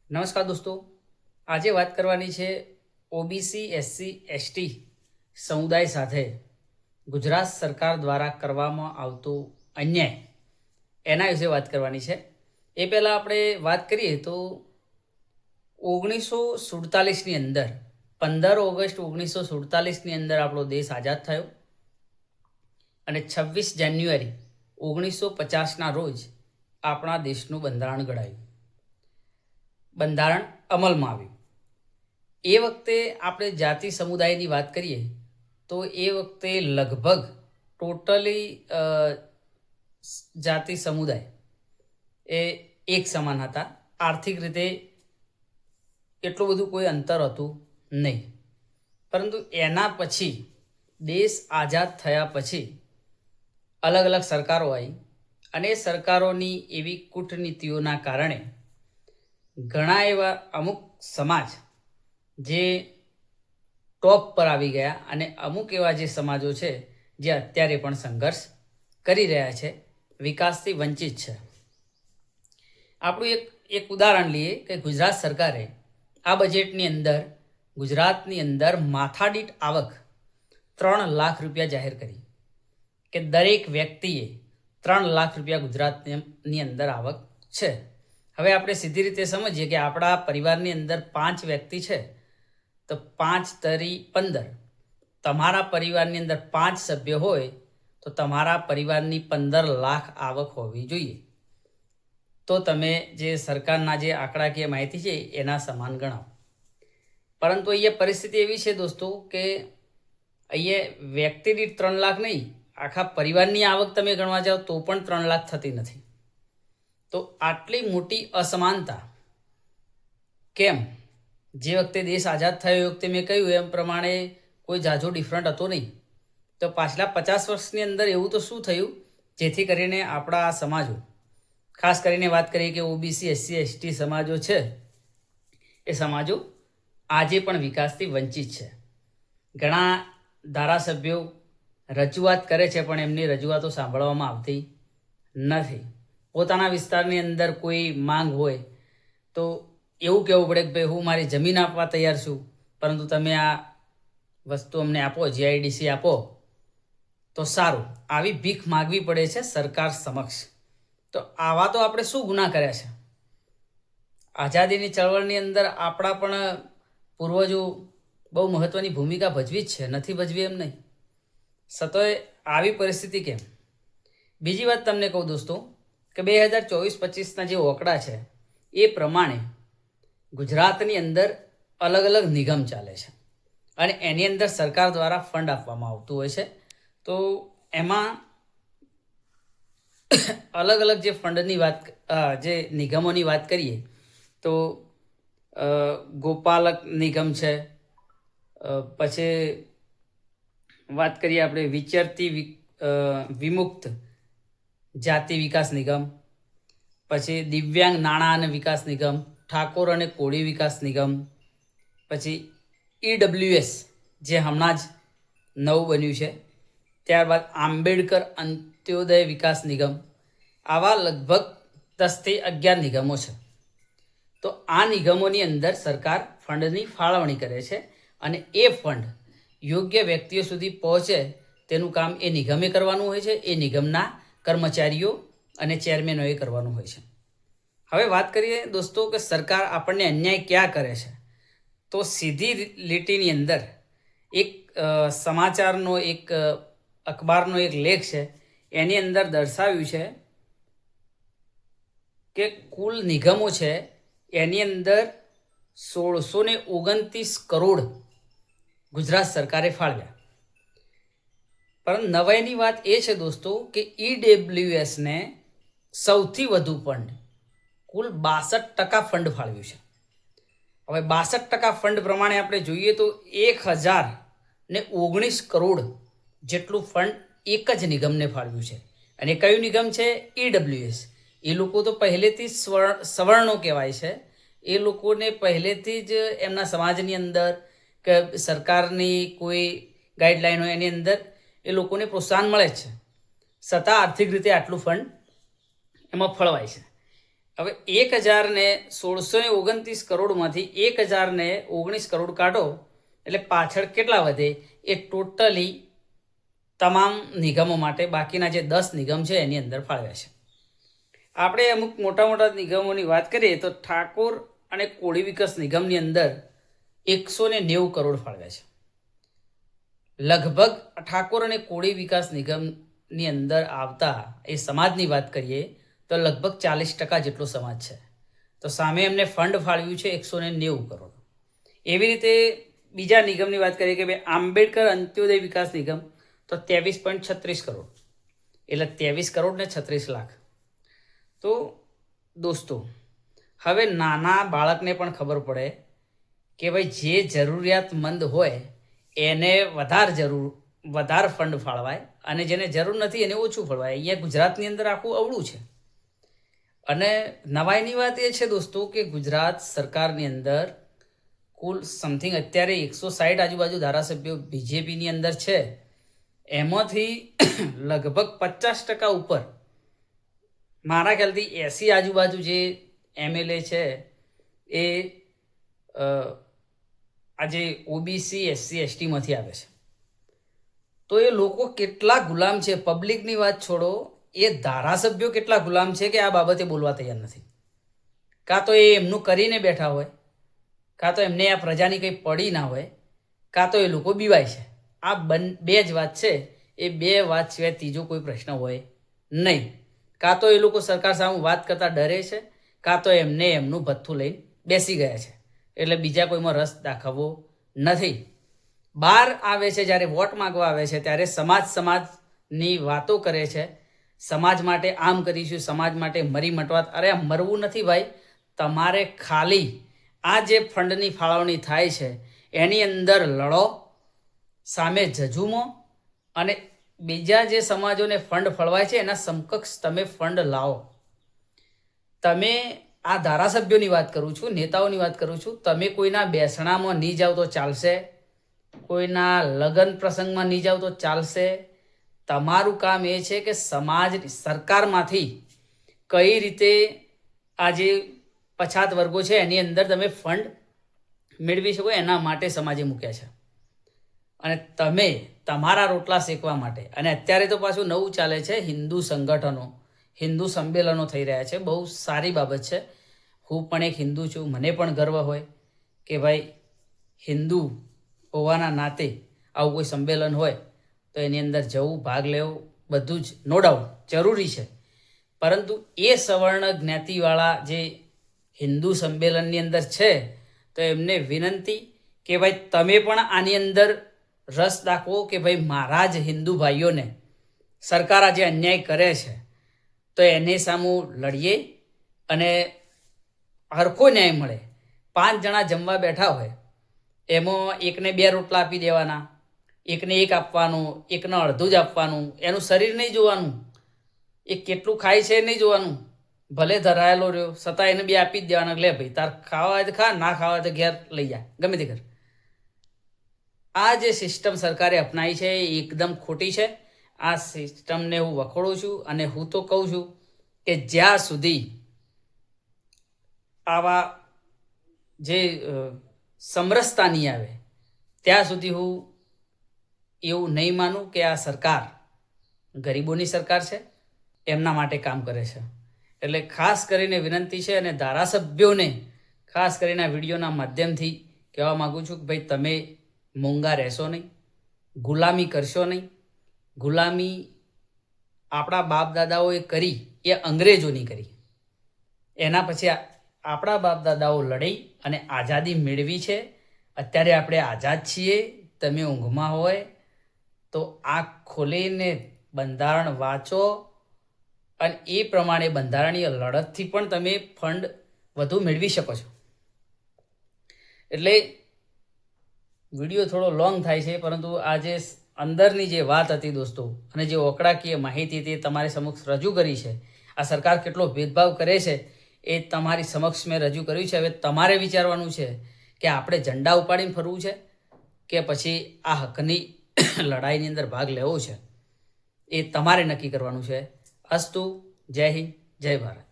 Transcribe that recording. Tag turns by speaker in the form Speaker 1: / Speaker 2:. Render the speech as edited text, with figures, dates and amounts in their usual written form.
Speaker 1: નમસ્કાર દોસ્તો, આજે વાત કરવાની છે ઓબીસી એસસી એસટી સમુદાય સાથે ગુજરાત સરકાર દ્વારા કરવામાં આવતો અન્યાય એના વિશે વાત કરવાની છે. એ પહેલાં આપણે વાત કરીએ તો 1947ની અંદર 15 ઓગસ્ટ 1947ની અંદર આપણો દેશ આઝાદ થયો અને 26 જાન્યુઆરી 1950ના રોજ આપણા દેશનું બંધારણ ઘડાયું, બંધારણ અમલમાં આવ્યું. એ વખતે આપણે જાતિ સમુદાયની વાત કરીએ તો એ વખતે લગભગ ટોટલી જાતિ સમુદાય એ એક સમાન હતા. આર્થિક રીતે એટલું બધું કોઈ અંતર હતું નહીં. પરંતુ એના પછી દેશ આઝાદ થયા પછી અલગ અલગ સરકારો આવી અને એ સરકારોની એવી કૂટનીતિઓના કારણે ઘણા એવા અમુક સમાજ જે ટોપ પર આવી ગયા અને અમુક એવા જે સમાજો છે જે અત્યારે પણ સંઘર્ષ કરી રહ્યા છે, વિકાસથી વંચિત છે. આપણું એક ઉદાહરણ લઈએ કે ગુજરાત સરકારે આ બજેટની અંદર ગુજરાતની અંદર માથાદીઠ આવક 3 લાખ રૂપિયા જાહેર કરી કે દરેક વ્યક્તિએ 3 લાખ રૂપિયા ગુજરાતની અંદર આવક છે. હવે આપણે સીધી રીતે સમજીએ કે આપણા પરિવારની અંદર 5 વ્યક્તિ છે તો 5 તરી 15. તમારા પરિવારની અંદર 5 સભ્ય હોય તો તમારા પરિવારની 15 લાખ આવક હોવી જોઈએ. તો તમે જે સરકારના જે આંકડાકીય માહિતી છે એના સમાન ગણાવો. પરંતુ અહીંયા પરિસ્થિતિ એવી છે દોસ્તો કે અહીંયા વ્યક્તિ દીઠ 3 લાખ નહીં, આખા પરિવારની આવક તમે ગણવા જાઓ તો પણ 3 લાખ થતી નથી. તો આટલી મોટી અસમાનતા કેમ? જે વખતે દેશ આઝાદ થયો એ વખતે મેં કહ્યું એમ પ્રમાણે કોઈ ઝાઝો ડિફરન્ટ હતો નહીં. તો પાછલા 50 વર્ષની અંદર એવું તો શું થયું જેથી કરીને આપણા આ સમાજો, ખાસ કરીને વાત કરીએ કે ઓબીસી એસસી એસટી સમાજો છે, એ સમાજો આજે પણ વિકાસથી વંચિત છે. ઘણા ધારાસભ્યો રજૂઆત કરે છે પણ એમની રજૂઆતો સાંભળવામાં આવતી નથી. પોતાના વિસ્તારની અંદર કોઈ માંગ હોય તો એવું કહેવું પડે કે ભાઈ હું મારી જમીન આપવા તૈયાર છું, પરંતુ તમે આ વસ્તુ અમને આપો, જીઆઈડીસી આપો તો સારું. આવી ભીખ માગવી પડે છે સરકાર સમક્ષ. તો આવા તો આપણે શું ગુનાહ કર્યા છે? આઝાદીની ચળવળની અંદર આપણા પણ પૂર્વજો બહુ મહત્ત્વની ભૂમિકા ભજવી જ છે, નથી ભજવી એમ નહીં. સતોય આવી પરિસ્થિતિ કેમ? બીજી વાત તમને કહું દોસ્તો કે 2024-25ના જે આંકડા છે એ પ્રમાણે ગુજરાતની અંદર અલગ અલગ નિગમ ચાલે છે અને એની અંદર સરકાર દ્વારા ફંડ આપવામાં આવતું હોય છે. તો એમાં અલગ અલગ જે ફંડની વાત, જે નિગમોની વાત કરીએ તો ગોપાલક નિગમ છે, પછી વાત કરીએ આપણે વિચરતી વિમુક્ત જાતિ વિકાસ નિગમ, પછી દિવ્યાંગ નાણાં અને વિકાસ નિગમ, ઠાકોર અને કોળી વિકાસ નિગમ, પછી ઈડબ્લ્યુએસ જે હમણાં જ નવું બન્યું છે, ત્યારબાદ આંબેડકર અંત્યોદય વિકાસ નિગમ. આવા લગભગ 10થી 11 નિગમો છે. તો આ નિગમોની અંદર સરકાર ફંડની ફાળવણી કરે છે અને એ ફંડ યોગ્ય વ્યક્તિઓ સુધી પહોંચે તેનું કામ એ નિગમે કરવાનું હોય છે, એ નિગમના કર્મચારીઓ અને ચેરમેનોએ કરવાનું હોય છે. હવે વાત કરીએ દોસ્તો કે સરકાર આપણને અન્યાય ક્યાં કરે છે, તો સીધી લીટીની અંદર એક સમાચારનો, એક અખબારનો એક લેખ છે, એની અંદર દર્શાવ્યું છે કે કુલ નિગમો છે એની અંદર 1629 કરોડ ગુજરાત સરકારે ફાળવ્યા. પરંતુ નવાઈની વાત એ છે દોસ્તો કે ઈડબ્લ્યુએસને સૌથી વધુ ફંડ, કુલ 62% ફંડ ફાળવ્યું છે. હવે 62% ફંડ પ્રમાણે આપણે જોઈએ તો 1019 કરોડ જેટલું ફંડ એક જ નિગમને ફાળવ્યું છે. અને કયું નિગમ છે? ઈડબ્લ્યુએસ. એ લોકો તો પહેલેથી સવર્ણો કહેવાય છે. એ લોકોને પહેલેથી જ એમના સમાજની અંદર કે સરકારની કોઈ ગાઈડલાઈન હોય એની અંદર એ લોકોને પ્રોત્સાહન મળે છે, છતાં આર્થિક રીતે આટલું ફંડ એમાં ફળવાય છે. હવે 1,1629 કરોડમાંથી 1,019 કરોડ કાઢો એટલે પાછળ કેટલા વધે? એ ટોટલી તમામ નિગમો માટે બાકીના જે 10 નિગમ છે એની અંદર ફાળવ્યા છે. આપણે અમુક મોટા મોટા નિગમોની વાત કરીએ તો ઠાકોર અને કોળી વિકાસ નિગમની અંદર 190 કરોડ ફાળવ્યા છે. લગભગ ઠાકોર અને કોળી વિકાસ નિગમની અંદર આવતા એ સમાજની વાત કરીએ તો લગભગ 40% જેટલો સમાજ છે. તો સામે એમને ફંડ ફાળવ્યું છે 190 કરોડ. એવી રીતે બીજા નિગમની વાત કરીએ કે ભાઈ આંબેડકર અંત્યોદય વિકાસ નિગમ તો 23.36 કરોડ એટલે 23 કરોડ ને 36 લાખ. તો દોસ્તો હવે નાના બાળકને પણ ખબર પડે કે ભાઈ જે જરૂરિયાતમંદ હોય એને વધારે ફંડ ફાળવાય અને જેને જરૂર નથી એને ઓછું ફાળવાય. અહીંયા ગુજરાતની અંદર આખું અવળું છે. અને નવાઈની વાત એ છે દોસ્તો કે ગુજરાત સરકારની અંદર કુલ સમથિંગ અત્યારે 160 આજુબાજુ ધારાસભ્યો બીજેપીની અંદર છે. એમાંથી લગભગ 50% ઉપર મારા ખ્યાલથી 80 આજુબાજુ જે MLA છે એ આજે ઓબીસી SC ST માંથી આવે છે. તો એ લોકો કેટલા ગુલામ છે, પબ્લિકની વાત છોડો, એ ધારાસભ્યો કેટલા ગુલામ છે કે આ બાબતે બોલવા તૈયાર નથી. કાં તો એ એમનું કરીને બેઠા હોય, કાં તો એમને આ પ્રજાની કંઈ પડી ના હોય, કાં તો એ લોકો બીવાય છે. આ બે જ વાત છે. એ બે વાત સિવાય ત્રીજો કોઈ પ્રશ્ન હોય નહીં. કાં તો એ લોકો સરકાર સામે વાત કરતા ડરે છે, કાં તો એમને એમનું ભથ્થું લઈને બેસી ગયા છે. એટલે બીજા કોઈમાં રસ દાખવવો નથી. બહાર આવે છે જ્યારે વોટ માંગવા આવે છે ત્યારે સમાજની વાતો કરે છે. સમાજ માટે આમ કરીશું, સમાજ માટે મરી મટવાત. અરે મરવું નથી ભાઈ, તમારે ખાલી આ જે ફંડની ફાળવણી થાય છે એની અંદર લડો, સામે જજુમો અને બીજા જે સમાજોને ફંડ ફળવાય છે એના સમકક્ષ તમે ફંડ લાવો. તમે આ ધારાસભ્યોની વાત કરું છું, નેતાઓની વાત કરું છું, તમે કોઈના બેસણામાં નહીં જાઓ તો ચાલશે, કોઈના લગ્ન પ્રસંગમાં નહીં જાઓ તો ચાલશે. તમારું કામ એ છે કે સમાજ સરકારમાંથી કઈ રીતે આ જે પછાત વર્ગો છે એની અંદર તમે ફંડ મેળવી શકો એના માટે સમાજે મૂક્યા છે. અને તમે તમારા રોટલા શેકવા માટે, અને અત્યારે તો પાછું નવું ચાલે છે, હિન્દુ સંગઠનો, હિન્દુ સંમેલનો થઈ રહ્યા છે. બહુ સારી બાબત છે. હું પણ એક હિન્દુ છું, મને પણ ગર્વ હોય કે ભાઈ હિન્દુ હોવાના નાતે આવું કોઈ સંમેલન હોય તો એની અંદર જવું, ભાગ લેવો, બધું જ નો ડાઉટ જરૂરી છે. પરંતુ એ સવર્ણ જ્ઞાતિવાળા જે હિન્દુ સંમેલનની અંદર છે તો એમને વિનંતી કે ભાઈ તમે પણ આની અંદર રસ દાખવો કે ભાઈ મારા જ હિન્દુ ભાઈઓને સરકાર આજે અન્યાય કરે છે તો એને સામું લડીએ અને હરખો ન્યાય મળે. 5 જણા જમવા બેઠા હોય એમાં એકને 2 રોટલા આપી દેવાના, એકને 1 આપવાનું, એકને અડધું જ આપવાનું. એનું શરીર નહીં જોવાનું, એ કેટલું ખાય છે નહીં જોવાનું. ભલે ધરાયેલો રહ્યો છતાં એને 2 આપી જ દેવાના. લે ભાઈ તાર ખાવા હોય તો ખા, ના ખાવા હોય તો ઘેર લઈ જા, ગમે તે ઘર. આ જે સિસ્ટમ સરકારે અપનાવી છે એ એકદમ ખોટી છે. આ સિસ્ટમને હું વખોડું છું અને હું તો કહું છું કે જ્યાં સુધી આવા જે સમરસતા નહીં આવે ત્યાં સુધી હું એવું નહીં માનું કે આ સરકાર ગરીબોની સરકાર છે, એમના માટે કામ કરે છે. એટલે ખાસ કરીને વિનંતી છે અને ધારાસભ્યોને ખાસ કરીને આ વિડીયોના માધ્યમથી કહેવા માગું છું કે ભાઈ તમે મૂંગા રહેશો નહીં, ગુલામી કરશો નહીં. ગુલામી આપણા બાપ દાદાઓએ કરી એ અંગ્રેજોની કરી. એના પછી આપણા બાપ દાદાઓ લડી અને આઝાદી મેળવી છે. અત્યારે આપણે આઝાદ છીએ. તમે ઊંઘમાં હોય તો આંખ ખોલીને બંધારણ વાંચો અને એ પ્રમાણે બંધારણીય લડતથી પણ તમે ફંડ વધુ મેળવી શકો છો. એટલે વિડીયો થોડો લોંગ થાય છે, પરંતુ આ જે અંદરની જે વાત હતી દોસ્તો અને જે ઓકળાકીય માહિતી હતી તમારી સમક્ષ રજૂ કરી છે. આ સરકાર કેટલો ભેદભાવ કરે છે એ તમારી સમક્ષ મેં રજૂ કર્યું છે. હવે તમારે વિચારવાનું છે કે આપણે ઝંડા ઉપાડીને ફરવું છે કે પછી આ હકની લડાઈની અંદર ભાગ લેવો છે. એ તમારે નક્કી કરવાનું છે. અસ્તુ. જય હિન્દ, જય ભારત.